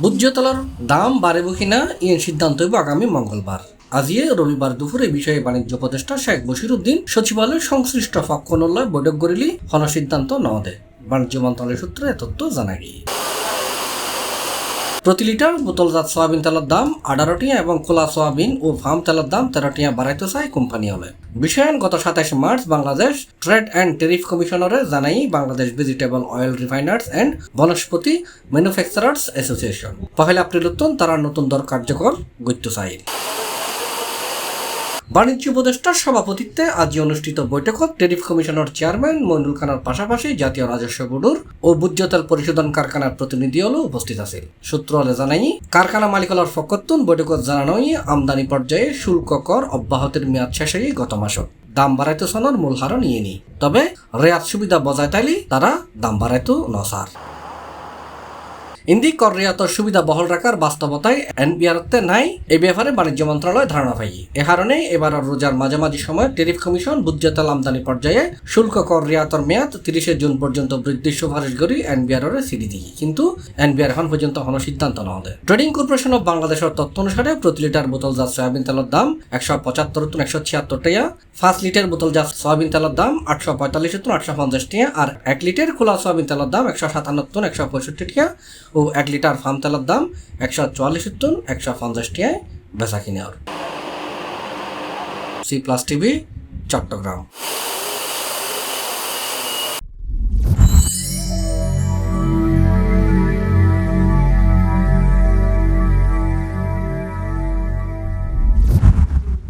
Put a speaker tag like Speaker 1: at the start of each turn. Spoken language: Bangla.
Speaker 1: ভোজ্য তেলের দাম বাড়িব কিনা ইয়ে সিদ্ধান্ত হইব আগামী মঙ্গলবার। আজিয়ে রবিবার দুপুরে এই বিষয়ে বাণিজ্য উপদেষ্টা শেখ বশিরউদ্দিন সচিবালয়ের সংশ্লিষ্ট পক্ষনলয় বৈঠক করিলি হন সিদ্ধান্ত নেওয়া দেয়। বাণিজ্য মন্ত্রণালয় সূত্রে তথ্য জানা গিয়ে প্রতি লিটার বোতলজাত সয়াবিন তেলের দাম 18 টিয়া এবং খোলা সয়াবিন ও ফার্ম তেলের দাম 13 টিয়া বাড়াইতে চায় কোম্পানি হলে। বিষয়ান গত 27 March Bangladesh trade and tariff কমিশনারে জানাই Bangladesh vegetable oil refiners and Vanaspati manufacturers association 1 April তারা নতুন দর কার্যকর করতে চায়। বাণিজ্য উপদেষ্টার সভাপতিত্বে আজ অনুষ্ঠিত বৈঠকত টেরিফ কমিশনের চেয়ারম্যান মইনুল খানার পাশাপাশি জাতীয় রাজস্ব বোর্ডের ও ভোজ্য তেল পরিশোধন কারখানার প্রতিনিধি হল উপস্থিত আছে। সূত্র হলে জানাই কারখানা মালিকলার ফকতুন বৈঠকত জানানোই আমদানি পর্যায়ে শুল্ক কর অব্যাহতির মেয়াদ শেষ হয়ে গত মাসত দাম বাড়াইতে সনর মূল হারও নিয়ে নি, তবে রেয়াত সুবিধা বজায় তাইলে তারা দাম বাড়াইতো নসার। ইন্দি কর রেয়াতর সুবিধা বহাল রাখার বাস্তবতায় এনবিআরতে নাই এই ব্যাপারে বাণিজ্য মন্ত্রণালয় ধারণা পাই। এ কারণে এবার রোজার মাঝামাঝি সময় টেরিফ কমিশন ভোজ্য তেল আমদানি পর্যায়ে শুল্ক কর রেয়াতর মেয়াদ 30 জুন পর্যন্ত বৃদ্ধির সুপারিশ করি এনবিআর সিডি দিয়ে, কিন্তু এনবিআর এখন পর্যন্ত কোনো সিদ্ধান্ত নেওয়া দেয়। ট্রেডিং কর্পোরেশন অব বাংলাদেশের তথ্য অনুসারে প্রতি লিটার বোতলজাত সয়াবিন তেলের দাম 175 টাকা, 5 লিটার বোতলজাত সয়াবিন তেলের দাম 845 850 টাকা, আর 1 লিটার খোলা সয়াবিন তেলের দাম 157 165 টাকা ও 1 লিটার ফার্ম তেলের দাম 144 150 টাকায় বেচা কিনে। C plus TV, Chittagong.